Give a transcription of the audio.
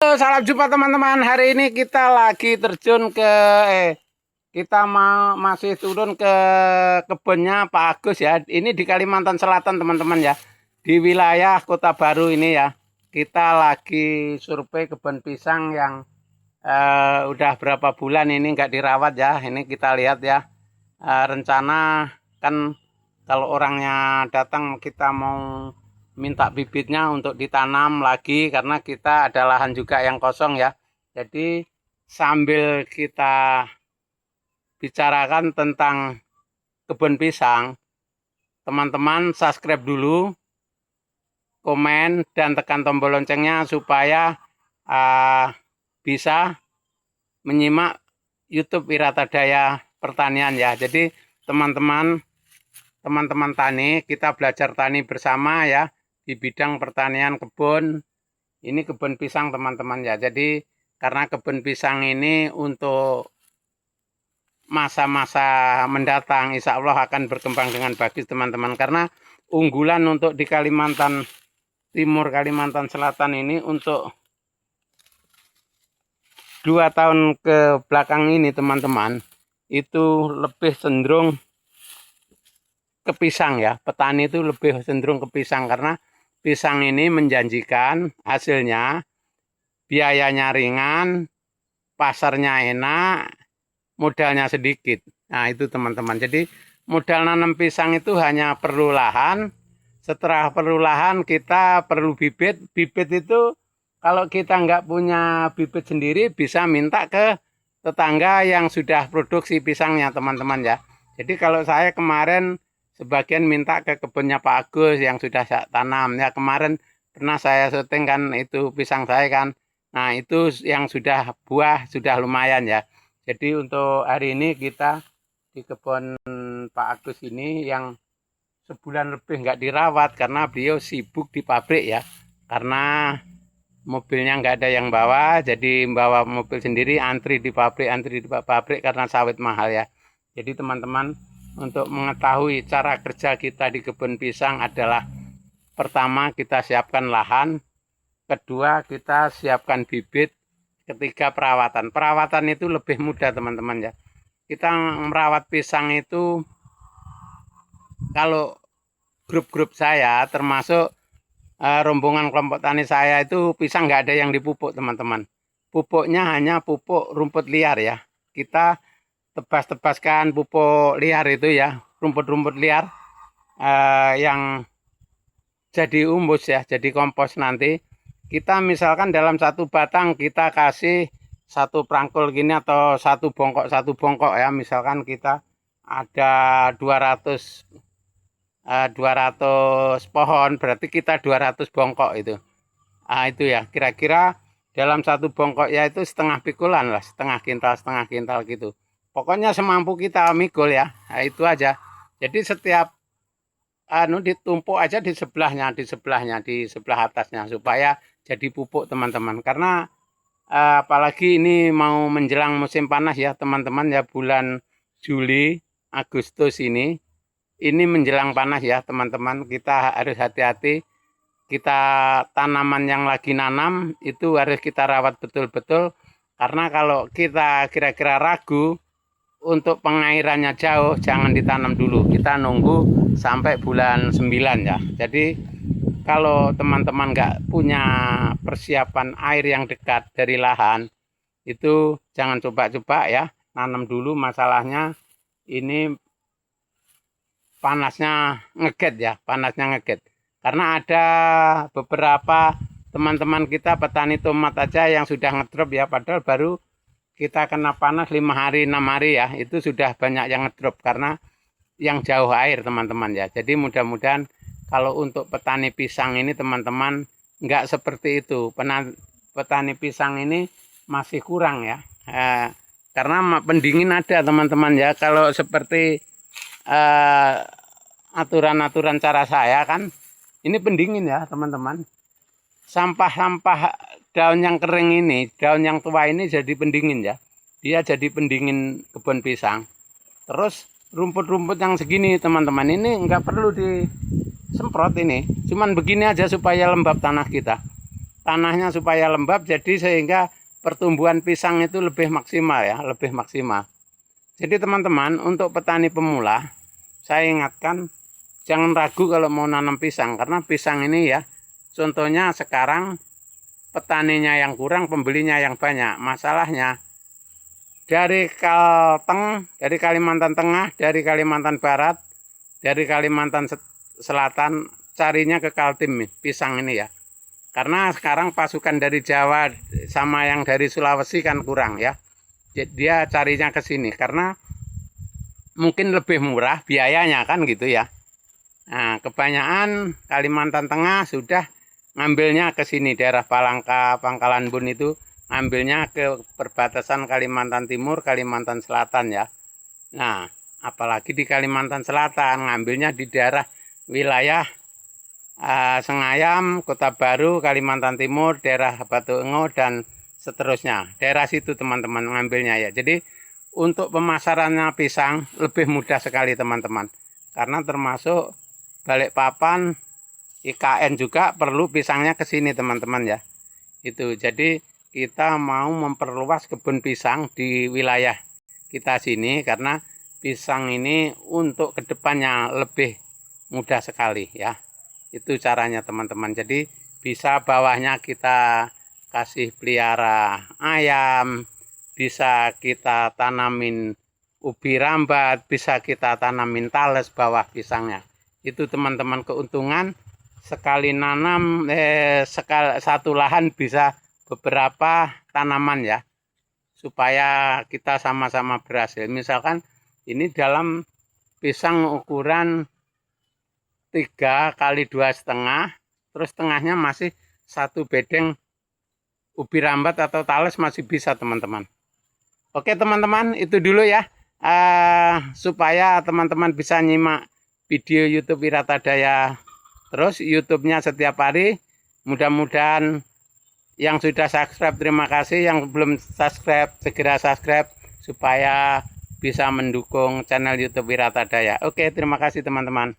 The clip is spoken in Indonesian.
Salam jumpa teman-teman. Hari ini kita lagi terjun ke kita masih turun ke kebunnya Pak Agus ya. Ini di Kalimantan Selatan teman-teman ya. Di wilayah Kota Baru ini ya. Kita lagi survei kebun pisang yang udah berapa bulan ini nggak dirawat ya. Ini kita lihat ya. Rencana kan kalau orangnya datang kita mau minta bibitnya untuk ditanam lagi karena kita ada lahan juga yang kosong ya. Jadi sambil kita bicarakan tentang kebun pisang, teman-teman subscribe dulu, komen dan tekan tombol loncengnya supaya bisa menyimak YouTube Wiratadaya Pertanian ya. Jadi teman-teman tani, kita belajar tani bersama ya. Di bidang pertanian kebun, ini kebun pisang teman-teman ya. Jadi karena kebun pisang ini untuk masa-masa mendatang insya Allah akan berkembang dengan bagus teman-teman. Karena unggulan untuk di Kalimantan Timur, Kalimantan Selatan ini untuk 2 tahun ke belakang ini teman-teman, itu lebih cenderung ke pisang ya. Petani itu lebih cenderung ke pisang karena pisang ini menjanjikan hasilnya, biayanya ringan, pasarnya enak, modalnya sedikit. Nah itu teman-teman. Jadi modal nanam pisang itu hanya perlu lahan. Setelah perlu lahan kita perlu bibit. Bibit itu kalau kita nggak punya bibit sendiri bisa minta ke tetangga yang sudah produksi pisangnya teman-teman ya. Jadi kalau saya kemarin sebagian minta ke kebunnya Pak Agus yang sudah saya tanam ya. Kemarin pernah saya syuting kan itu pisang saya kan. Nah itu yang sudah buah sudah lumayan ya. Jadi untuk hari ini kita di kebun Pak Agus ini yang sebulan lebih nggak dirawat karena beliau sibuk di pabrik ya. Karena mobilnya nggak ada yang bawa, jadi bawa mobil sendiri, antri di pabrik karena sawit mahal ya. Jadi teman-teman, untuk mengetahui cara kerja kita di kebun pisang adalah pertama kita siapkan lahan, kedua kita siapkan bibit, ketiga perawatan. Perawatan itu lebih mudah teman-teman ya. Kita merawat pisang itu kalau grup-grup saya termasuk rombongan kelompok tani saya itu pisang nggak ada yang dipupuk teman-teman. Pupuknya hanya pupuk rumput liar ya. Kita tebas-tebaskan pupuk liar itu ya, rumput-rumput liar yang jadi humus ya, jadi kompos nanti. Kita misalkan dalam satu batang kita kasih satu prangkul gini atau satu bongkok ya. Misalkan kita ada 200 pohon, berarti kita 200 bongkok itu. Itu ya, kira-kira dalam satu bongkok ya itu setengah pikulan lah, setengah kintal gitu. Pokoknya semampu kita mikul ya, nah, itu aja. Jadi setiap ditumpuk aja di sebelah atasnya supaya jadi pupuk teman-teman. Karena apalagi ini mau menjelang musim panas ya teman-teman ya, bulan Juli, Agustus ini menjelang panas ya teman-teman. Kita harus hati-hati. Kita tanaman yang lagi nanam itu harus kita rawat betul-betul. Karena kalau kita kira-kira ragu untuk pengairannya jauh, jangan ditanam dulu. Kita nunggu sampai bulan 9 ya. Jadi kalau teman-teman nggak punya persiapan air yang dekat dari lahan, itu jangan coba-coba ya. Nanam dulu, masalahnya ini panasnya ngeget ya, Karena ada beberapa teman-teman kita petani tomat aja yang sudah ngedrop ya, padahal baru kita kena panas 5 hari 6 hari ya, itu sudah banyak yang ngedrop karena yang jauh air teman-teman ya. Jadi mudah-mudahan kalau untuk petani pisang ini teman-teman nggak seperti itu. Petani pisang ini masih kurang ya, karena pendingin ada teman-teman ya. Kalau seperti aturan-aturan cara saya kan, ini pendingin ya teman-teman. Sampah-sampah daun yang kering ini, daun yang tua ini jadi pendingin ya. Dia jadi pendingin kebun pisang. Terus rumput-rumput yang segini teman-teman ini nggak perlu disemprot ini. Cuman begini aja supaya lembab tanah kita. tanahnya supaya lembab, jadi sehingga pertumbuhan pisang itu lebih maksimal ya, lebih maksimal. Jadi teman-teman, untuk petani pemula, saya ingatkan jangan ragu kalau mau nanam pisang, karena pisang ini ya, contohnya sekarang petaninya yang kurang, pembelinya yang banyak. Masalahnya dari Kalteng, dari Kalimantan Tengah, dari Kalimantan Barat, dari Kalimantan Selatan, carinya ke Kaltim pisang ini ya. Karena sekarang pasukan dari Jawa sama yang dari Sulawesi kan kurang ya. Jadi dia carinya ke sini karena mungkin lebih murah biayanya kan gitu ya. Nah, kebanyakan Kalimantan Tengah sudah ngambilnya ke sini, daerah Palangka, Pangkalan Bun itu ngambilnya ke perbatasan Kalimantan Timur, Kalimantan Selatan ya. Nah, apalagi di Kalimantan Selatan ngambilnya di daerah wilayah Sengayam, Kota Baru, Kalimantan Timur, daerah Batu Engo, dan seterusnya. Daerah situ teman-teman ngambilnya ya. Jadi untuk pemasarannya pisang lebih mudah sekali teman-teman. Karena termasuk Balikpapan, IKN juga perlu pisangnya ke sini teman-teman ya. Itu jadi kita mau memperluas kebun pisang di wilayah kita sini karena pisang ini untuk kedepannya lebih mudah sekali ya. Itu caranya teman-teman. Jadi bisa bawahnya kita kasih pelihara ayam, bisa kita tanamin ubi rambat, bisa kita tanamin tales bawah pisangnya. Itu teman-teman keuntungan sekali nanam satu lahan bisa beberapa tanaman ya. Supaya kita sama-sama berhasil. Misalkan ini dalam pisang ukuran 3 kali 2,5, terus tengahnya masih satu bedeng ubi rambat atau tales masih bisa teman-teman. Oke teman-teman, itu dulu ya, supaya teman-teman bisa nyimak video YouTube Wiratadaya terus YouTube-nya setiap hari. Mudah-mudahan yang sudah subscribe terima kasih, yang belum subscribe segera subscribe supaya bisa mendukung channel YouTube Wiratadaya. Oke, terima kasih teman-teman.